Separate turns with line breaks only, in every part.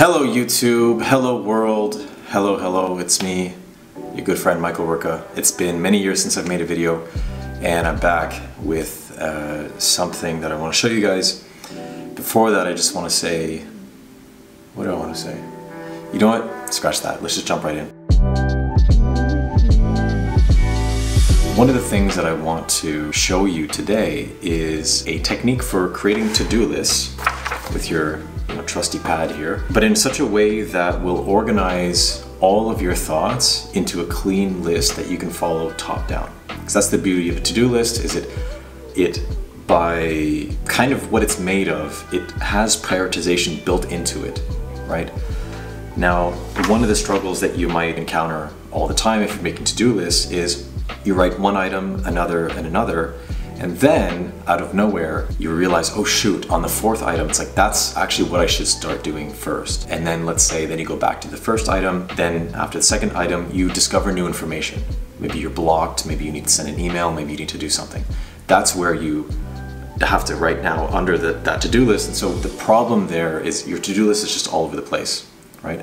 Hello YouTube, hello world, hello, it's me, your good friend Michael Rurka. It's been many years since I've made a video and I'm back with something that I want to show you guys. Before that I just want to say, what do I want to say? You know what? Scratch that, let's just jump right in. One of the things that I want to show you today is a technique for creating to-do lists with your trusty pad here, but in such a way that will organize all of your thoughts into a clean list that you can follow top down. Because that's the beauty of a to-do list, is it by kind of what it's made of, it has prioritization built into it, right? Now, one of the struggles that you might encounter all the time if you're making to-do lists is you write one item, another, and another, and then out of nowhere you realize, oh shoot, on the fourth item it's like that's actually what I should start doing first. And then let's say then you go back to the first item, then after the second item you discover new information. Maybe you're blocked, maybe you need to send an email, maybe you need to do something. That's where you have to write now under that to-do list. And so the problem there is your to-do list is just all over the place, right?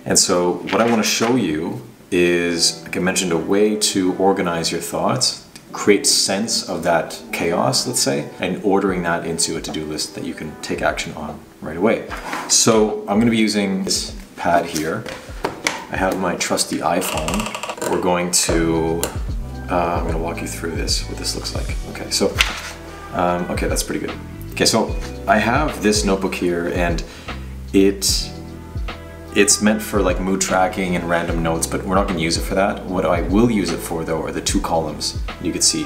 And so what I want to show you is, like I mentioned, a way to organize your thoughts, create sense of that chaos, let's say, and ordering that into a to-do list that you can take action on right away. So I'm going to be using this pad here. I have my trusty iPhone. We're going to, I'm going to walk you through this, what this looks like. Okay, so, okay, that's pretty good. Okay, so I have this notebook here and it's meant for like mood tracking and random notes, but we're not going to use it for that. What I will use it for though are the two columns. You can see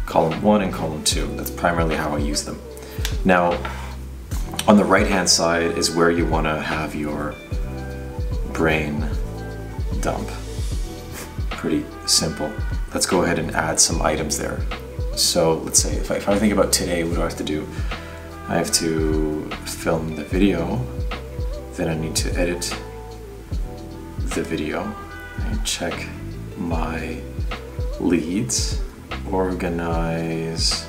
column 1 and column 2. That's primarily how I use them. Now, on the right hand side is where you want to have your brain dump. Pretty simple. Let's go ahead and add some items there. So let's say if I think about today, what do I have to do? I have to film the video. Then I need to edit the video and check my leads, organize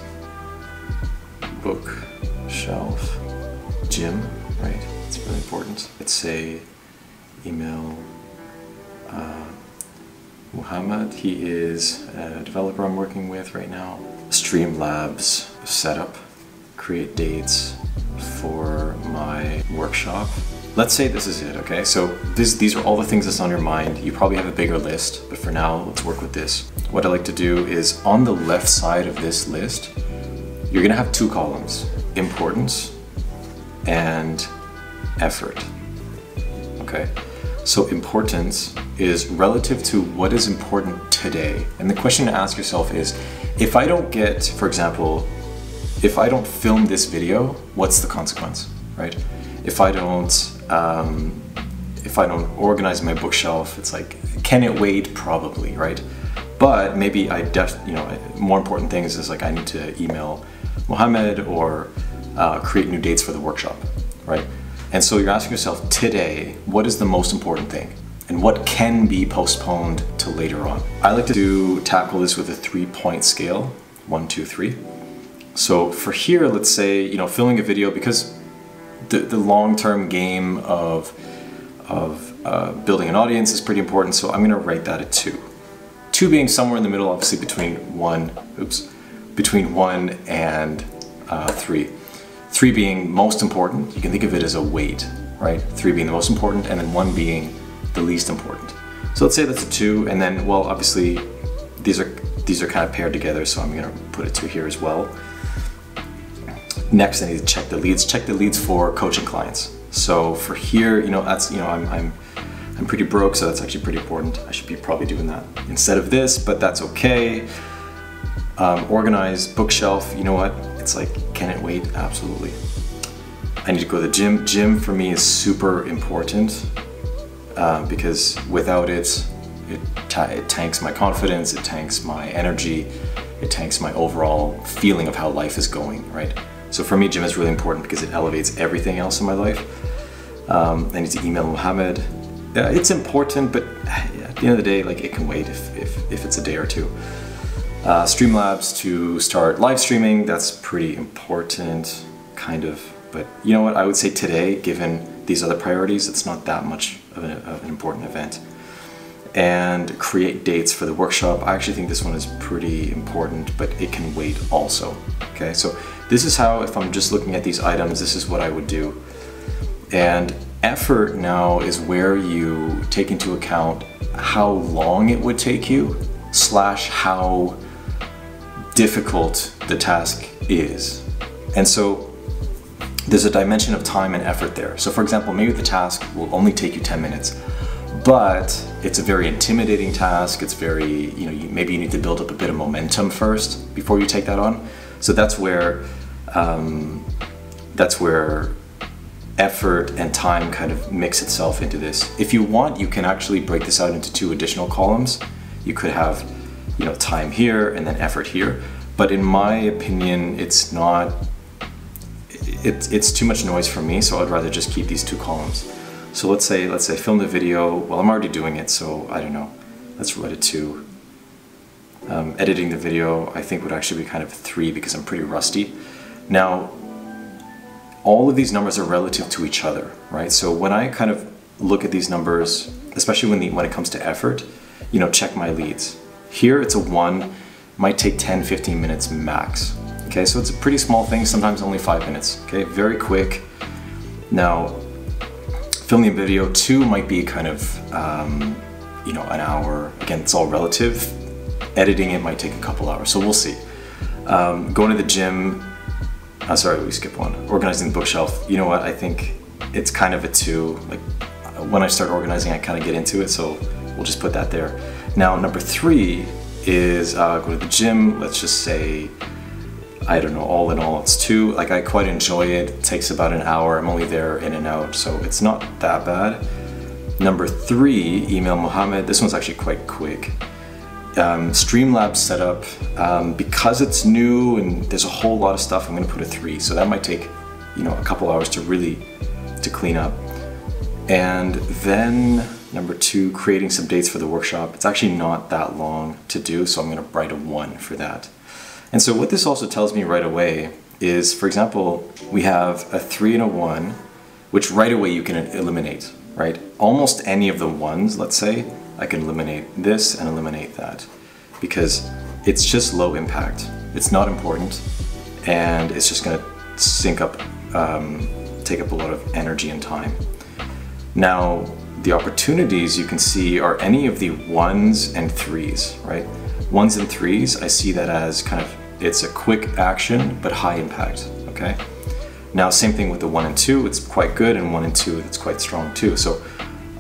bookshelf, gym, right? It's really important. Let's say email Muhammad. He is a developer I'm working with right now. Streamlabs setup, create dates for my workshop. Let's say this is it, okay? So these are all the things that's on your mind. You probably have a bigger list, but for now, let's work with this. What I like to do is on the left side of this list, you're gonna have two columns, importance and effort, okay? So importance is relative to what is important today. And the question to ask yourself is, if I don't get, for example, if I don't film this video, what's the consequence, right? If I don't organize my bookshelf, it's like, can it wait? Probably, right? But maybe more important things is like I need to email Mohammed or create new dates for the workshop, right? And so you're asking yourself today, what is the most important thing? And what can be postponed to later on? I like to tackle this with a 3-point scale, 1, 2, 3. So for here, let's say, filming a video, because the long-term game of building an audience is pretty important, so I'm going to rate that at 2. 2 being somewhere in the middle, obviously between 1 and 3. 3 being most important. You can think of it as a weight, right? 3 being the most important, and then 1 being the least important. So let's say that's a 2, and then, well, obviously these are kind of paired together, so I'm going to put a 2 here as well. Next, I need to check the leads. Check the leads for coaching clients. So for here, that's I'm pretty broke, so that's actually pretty important. I should be probably doing that instead of this, but that's okay. Organize bookshelf. You know what? It's like, can it wait? Absolutely. I need to go to the gym. Gym for me is super important because without it tanks my confidence. It tanks my energy. It tanks my overall feeling of how life is going, right? So for me, gym is really important because it elevates everything else in my life. I need to email Mohammed. It's important, but at the end of the day, like, it can wait if it's a day or two. Streamlabs to start live streaming, that's pretty important, kind of. But you know what, I would say today, given these other priorities, it's not that much of an important event. And create dates for the workshop. I actually think this one is pretty important, but it can wait also. Okay, so this is how, if I'm just looking at these items, this is what I would do. And effort now is where you take into account how long it would take you, / how difficult the task is. And so there's a dimension of time and effort there. So for example, maybe the task will only take you 10 minutes, but it's a very intimidating task. It's very, maybe you need to build up a bit of momentum first before you take that on. So that's where effort and time kind of mix itself into this. If you want, you can actually break this out into 2 additional columns. You could have, time here and then effort here. But in my opinion, it's too much noise for me, so I'd rather just keep these 2 columns. So let's say film the video. Well, I'm already doing it, so I don't know. Let's write it 2. Editing the video, I think, would actually be kind of 3 because I'm pretty rusty. Now, all of these numbers are relative to each other, right? So when I kind of look at these numbers, especially when it comes to effort, check my leads. Here it's a 1, might take 10-15 minutes max. Okay, so it's a pretty small thing, sometimes only 5 minutes. Okay, very quick. Now, filming a video, 2 might be kind of, an hour. Again, it's all relative. Editing it might take a couple hours, so we'll see. Going to the gym, sorry, we skipped 1. Organizing the bookshelf, you know what, I think it's kind of a 2. Like, when I start organizing, I kind of get into it, so we'll just put that there. Now, number 3 is go to the gym. Let's just say, I don't know, all in all, it's 2. Like, I quite enjoy it. It takes about an hour. I'm only there in and out, so it's not that bad. Number 3, email Mohammed. This one's actually quite quick. Streamlabs setup, because it's new and there's a whole lot of stuff, I'm going to put a 3. So that might take, a couple hours to clean up. And then number 2, creating some dates for the workshop. It's actually not that long to do, so I'm going to write a 1 for that. And so what this also tells me right away is, for example, we have a 3 and a 1, which right away you can eliminate, right? Almost any of the 1s, let's say, I can eliminate this and eliminate that because it's just low impact. It's not important, and it's just going to sink up, take up a lot of energy and time. Now, the opportunities you can see are any of the 1s and 3s, right? 1s and 3s, I see that as kind of, it's a quick action, but high impact, okay? Now, same thing with the 1 and 2, it's quite good, and 1 and 2, it's quite strong too. So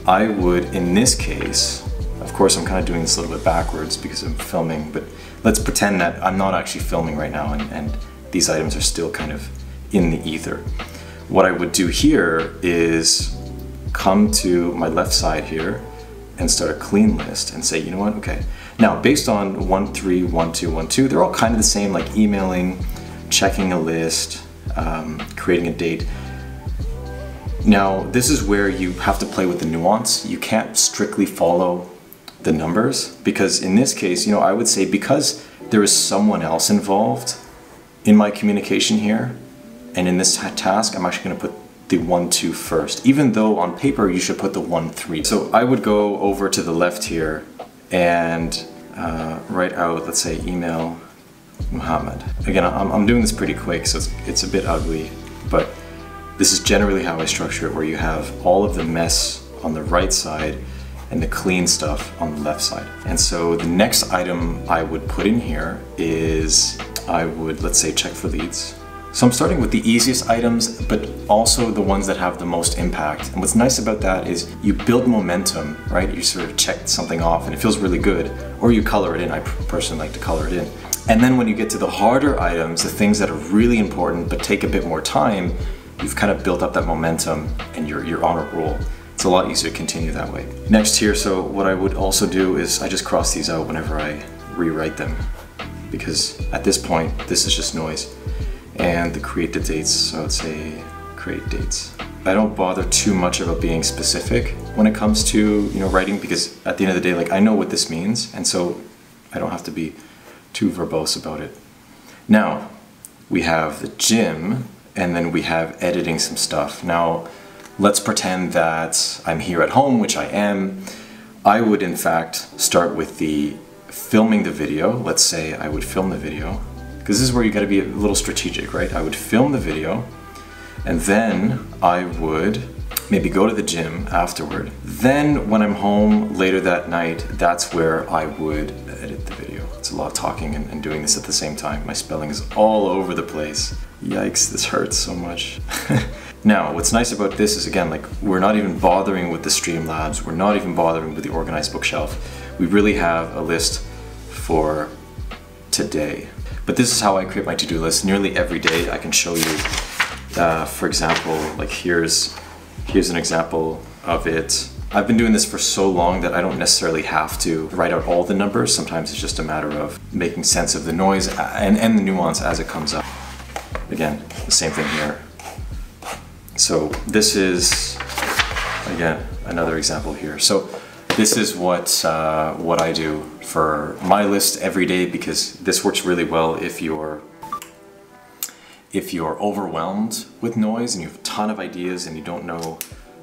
I would, in this case, of course, I'm kind of doing this a little bit backwards because I'm filming, but let's pretend that I'm not actually filming right now and these items are still kind of in the ether. What I would do here is come to my left side here and start a clean list and say, you know what, okay. Now, based on 1, 3, 1, 2, 1, 2, they're all kind of the same, like emailing, checking a list, creating a date. Now, this is where you have to play with the nuance. You can't strictly follow the numbers because in this case, I would say because there is someone else involved in my communication here, and in this task, I'm actually going to put the 1, 2 first, even though on paper you should put the 1, 3. So I would go over to the left here and write out, let's say, email Muhammad. Again, I'm doing this pretty quick, so it's a bit ugly, but this is generally how I structure it, where you have all of the mess on the right side and the clean stuff on the left side. And so the next item I would put in here is, I would, let's say, check for leads. So I'm starting with the easiest items, but also the ones that have the most impact. And what's nice about that is you build momentum, right? You sort of check something off and it feels really good, or you color it in. I personally like to color it in. And then when you get to the harder items, the things that are really important but take a bit more time, you've kind of built up that momentum and you're on a roll. It's a lot easier to continue that way. Next here, so what I would also do is I just cross these out whenever I rewrite them, because at this point, this is just noise. And the create the dates, so I would say create dates. I don't bother too much about being specific when it comes to writing, because at the end of the day, like, I know what this means, and so I don't have to be too verbose about it. Now, we have the gym, and then we have editing some stuff. Now, let's pretend that I'm here at home, which I am. I would in fact start with the filming the video. Let's say I would film the video, because this is where you got to be a little strategic, right? I would film the video, and then I would maybe go to the gym afterward. Then when I'm home later that night, that's where I would edit the video. It's a lot of talking and doing this at the same time. My spelling is all over the place. Yikes, this hurts so much. Now, what's nice about this is, again, like, we're not even bothering with the Streamlabs, we're not even bothering with the organized bookshelf. We really have a list for today. But this is how I create my to-do list. Nearly every day I can show you, for example, like here's an example of it. I've been doing this for so long that I don't necessarily have to write out all the numbers. Sometimes it's just a matter of making sense of the noise and the nuance as it comes up. Again, the same thing here. So this is, again, another example here. So this is what I do for my list every day, because this works really well if you're overwhelmed with noise and you have a ton of ideas and you don't know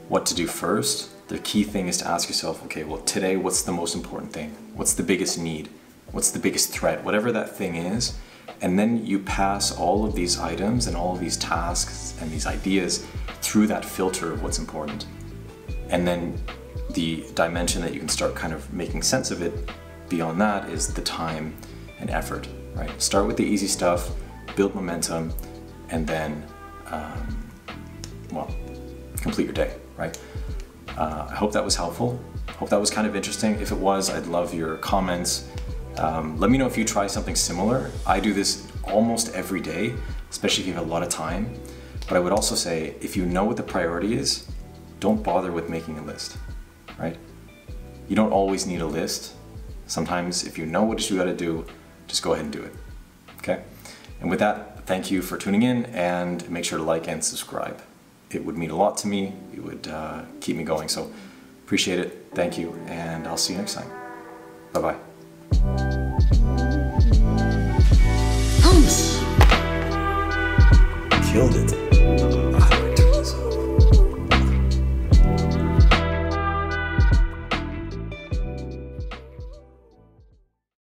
what to do first. The key thing is to ask yourself, okay, well today, what's the most important thing? What's the biggest need? What's the biggest threat? Whatever that thing is. And then you pass all of these items and all of these tasks and these ideas through that filter of what's important. And then the dimension that you can start kind of making sense of it beyond that is the time and effort, right? Start with the easy stuff, build momentum, and then, well, complete your day, right? I hope that was helpful. Hope that was kind of interesting. If it was, I'd love your comments. Let me know if you try something similar. I do this almost every day, especially if you have a lot of time. But I would also say, if you know what the priority is, don't bother with making a list, right? You don't always need a list. Sometimes if you know what you gotta do, just go ahead and do it, okay? And with that, thank you for tuning in, and make sure to like and subscribe. It would mean a lot to me. It would keep me going, so appreciate it. Thank you, and I'll see you next time. Bye-bye.
Killed it.